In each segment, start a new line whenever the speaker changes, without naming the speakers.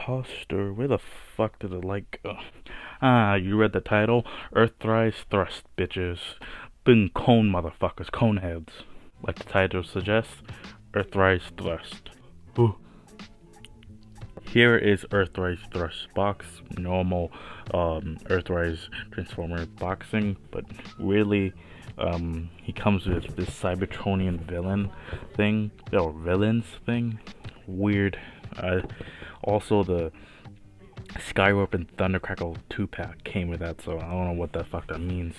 Imposter. Where the fuck did it like? You read the title? Earthrise Thrust, bitches. Been cone motherfuckers, cone heads. Like the title suggests, Earthrise Thrust. Ooh. Here is Earthrise Thrust box, normal Earthrise Transformer boxing, but really he comes with this Cybertronian villain thing, or villains thing. Weird. Also the Skywarp and Thundercrackle 2-pack came with that, so I don't know what the fuck that means.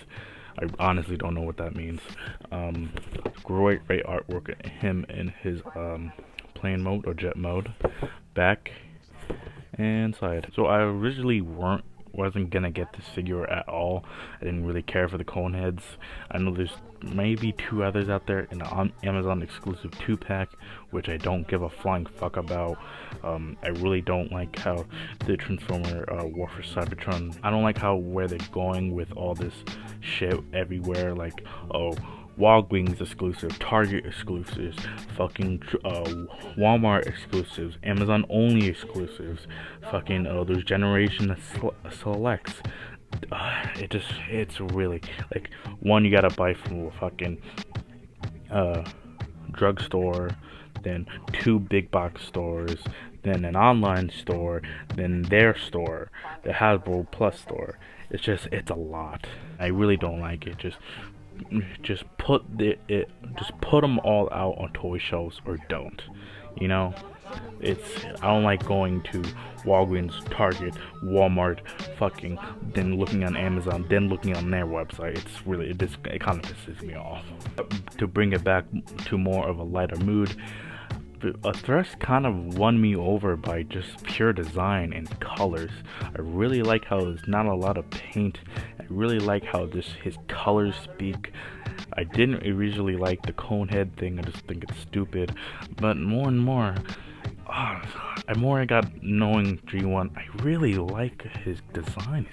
I honestly don't know what that means. Great artwork at him in his plane mode or jet mode. Back and side. So I originally wasn't gonna get this figure at all. I didn't really care for the cone heads. I know there's maybe 2 others out there in the Amazon exclusive 2-pack, which I don't give a flying fuck about. I really don't like how the Transformer War for Cybertron, I don't like where they're going with all this shit everywhere, like, oh, Walgreens exclusive, Target exclusives, fucking Walmart exclusives, Amazon only exclusives, fucking those Generation Selects. It's really like, one you gotta buy from a fucking drugstore, then 2 big box stores, then an online store, then their store, the Hasbro Plus store. It's a lot. I really don't like it. Just put them all out on toy shelves, or don't, you know. I don't like going to Walgreens, Target, Walmart, fucking, then looking on Amazon, then looking on their website. It kind of pisses me off. To bring it back to more of a lighter mood, Thrust kind of won me over by just pure design and colors. I really like how there's not a lot of paint. I really like how his colors speak. I didn't originally like the cone head thing. I just think it's stupid. But more and more, the more I got knowing G1, I really like his design.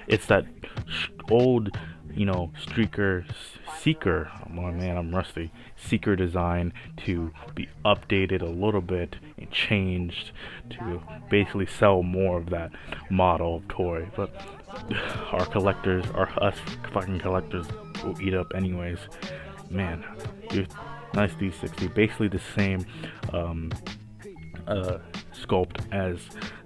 It's that old, Seeker. Oh man, I'm rusty. Seeker design to be updated a little bit and changed to basically sell more of that model of toy. But us fucking collectors will eat up anyways. Man, dude, nice D60. Basically the same sculpt as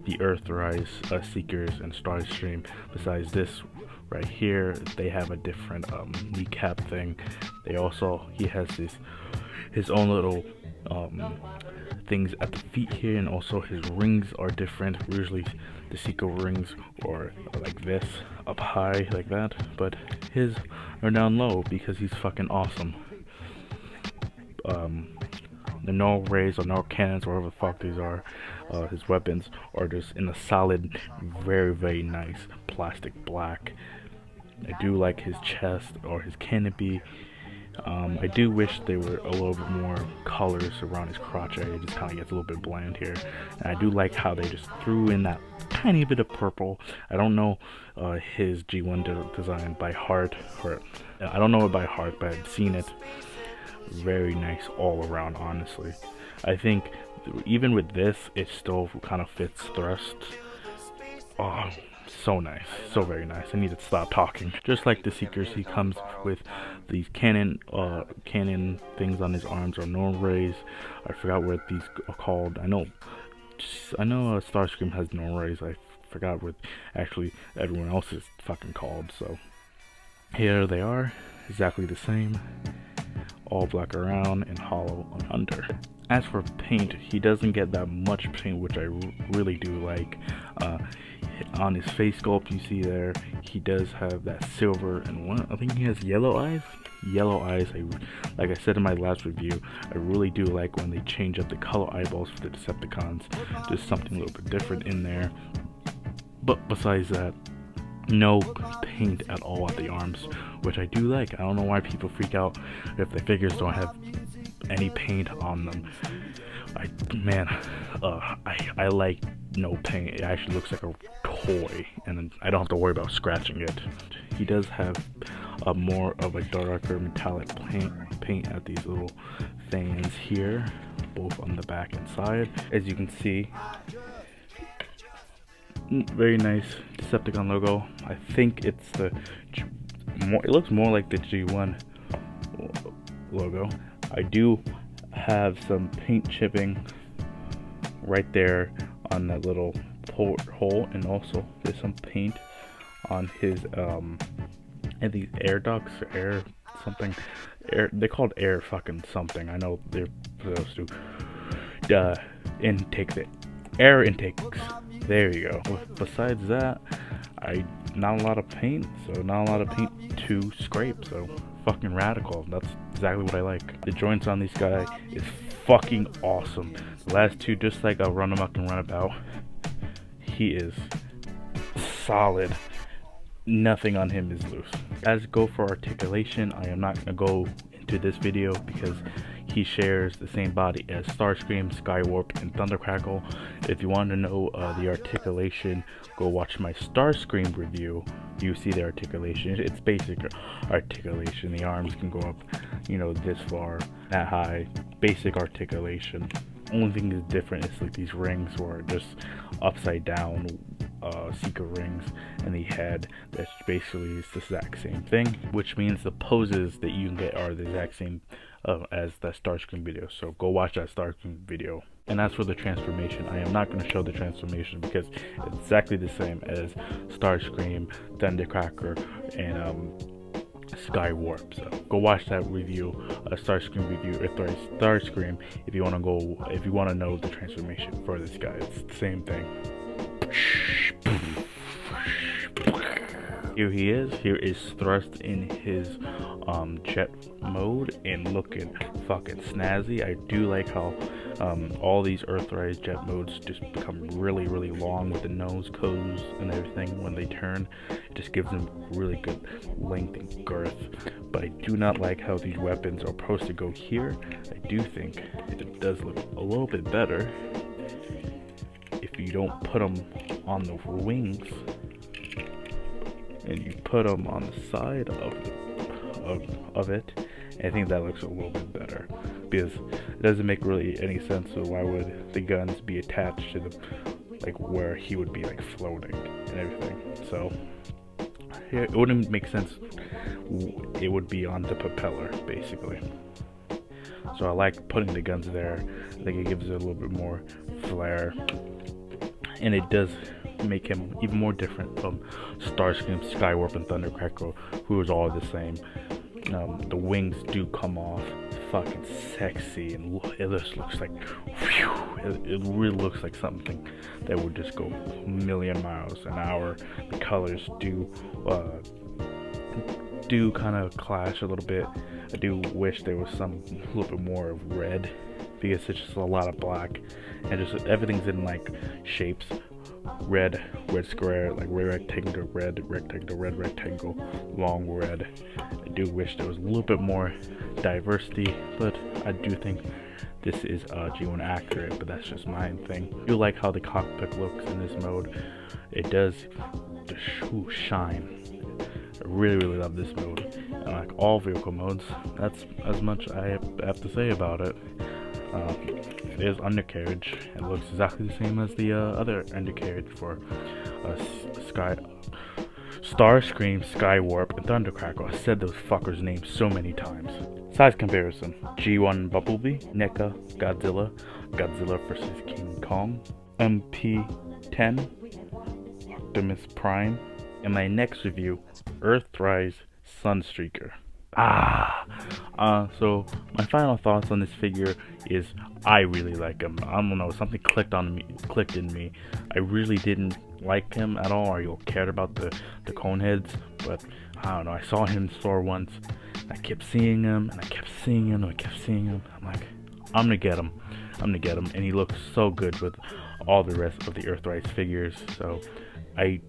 the Earthrise Seekers and Starstream. Besides this right here, they have a different kneecap thing. He has his own little things at the feet here, and also his rings are different. Usually the Seeker rings are like this, up high like that, but his are down low because he's fucking awesome. The null rays or null cannons, or whatever the fuck these are, his weapons are just in a solid, very, very nice plastic black. I do like his chest or his canopy. I do wish there were a little bit more colors around his crotch area. It just kind of gets a little bit bland here. And I do like how they just threw in that tiny bit of purple. I don't know his G1 design by heart, or I don't know it by heart, but I've seen it. Very nice all around, honestly. I think even with this, it still kind of fits Thrust. Oh, so nice, so very nice. I need to stop talking. Just like the Seekers, he comes with these cannon things on his arms, or normal rays. I forgot what these are called. I know Starscream has normal rays. I forgot what actually everyone else is fucking called. So here they are, exactly the same. All black around and hollow on under. As for paint, he doesn't get that much paint, which I really do like. On his face sculpt, you see there, he does have that silver, and I think he has yellow eyes. Like I said in my last review, I really do like when they change up the color eyeballs for the Decepticons. Just something a little bit different in there. But besides that, no paint at all at the arms, which I do like. I don't know why people freak out if the figures don't have any paint on them. I like no paint. It actually looks like a toy, and I don't have to worry about scratching it. He does have a more of a darker metallic paint at these little fans here, both on the back and side. As you can see, Very nice Decepticon logo. I think it's it looks more like the G1 logo. I do have some paint chipping right there on that little port hole, and also there's some paint on his and these air ducts, air something, air, they called air fucking something. I know they're supposed to intake the air intakes. There you go. Besides that, not a lot of paint, so not a lot of paint to scrape, so fucking radical. That's exactly what I like. The joints on this guy is fucking awesome. The last two, just like a run amok and runabout, he is solid. Nothing on him is loose. As go for articulation, I am not gonna go into this video because he shares the same body as Starscream, Skywarp, and Thundercrackle. If you want to know the articulation, go watch my Starscream review. You see the articulation. It's basic articulation. The arms can go up, you know, this far, that high. Basic articulation. Only thing is different is like these rings were just upside down seeker rings, and the head that's basically is the exact same thing, which means the poses that you can get are the exact same as that Starscream video. So go watch that Starscream video. And as for the transformation, I am not going to show the transformation because it's exactly the same as Starscream, Thundercracker, and Skywarp. So go watch that review, Starscream review, Earthrise Starscream, if you want to know the transformation for this guy. It's the same thing. Here he is. Here is thrust in his jet mode and looking fucking snazzy. I do like how all these Earthrise jet modes just become really long with the nose cones and everything when they turn. It just gives them really good length and girth. But I do not like how these weapons are supposed to go here. I do think it does look a little bit better if you don't put them on the wings and you put them on the side of it. I think that looks a little bit better because it doesn't make really any sense. So why would the guns be attached to the, like, where he would be like floating and everything? So yeah, it wouldn't make sense. It would be on the propeller basically. So I like putting the guns there. I think it gives it a little bit more flair, and it does make him even more different from Starscream, Skywarp, and Thundercracker, who is all the same. The wings do come off fucking sexy, and it just looks like, whew, it really looks like something that would just go a million miles an hour. The colors do kind of clash a little bit. I do wish there was a little bit more of red, because it's just a lot of black, and just everything's in like shapes. Red square, like rectangle, red rectangle, long red. I do wish there was a little bit more diversity, but I do think this is G1 accurate, but that's just my thing. I do like how the cockpit looks in this mode. It does just shine. I really love this mode. And like all vehicle modes, that's as much I have to say about it. There's undercarriage. It looks exactly the same as the other undercarriage for Starscream, Skywarp, and Thundercracker. I said those fuckers' names so many times. Size comparison: G1 Bumblebee, NECA, Godzilla vs King Kong, MP10, Optimus Prime, and my next review, Earthrise Sunstreaker. So my final thoughts on this figure is I really like him. I don't know, something clicked in me. I really didn't like him at all, or cared about the cone heads, but I don't know, I saw him in store once. I kept seeing him, and I kept seeing him, and I kept seeing him. I'm like, I'm gonna get him, and he looks so good with all the rest of the Earthrise figures. So I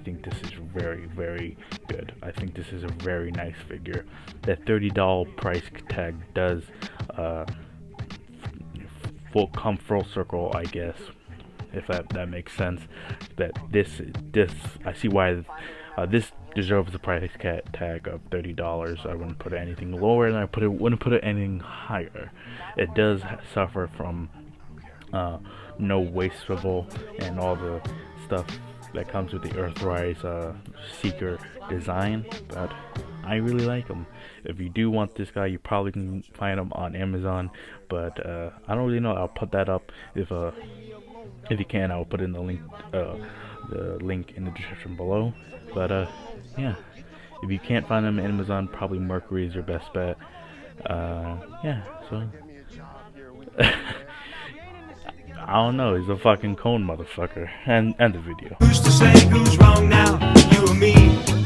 think this is very good. I think this is a very nice figure. That $30 price tag does come full circle, I guess, if that makes sense. That this I see why this deserves the price tag of $30. I wouldn't put it anything lower, and I wouldn't put it anything higher. It does suffer from no waste swivel and all the stuff that comes with the Earthrise Seeker design, but I really like him. If you do want this guy, you probably can find him on Amazon, but I don't really know. I'll put that up if you can. I'll put in the link in the description below. But yeah, if you can't find him on Amazon, probably Mercury is your best bet. Yeah, so I don't know. He's a fucking cone motherfucker. And the video.
Who's to say who's wrong now? You or me?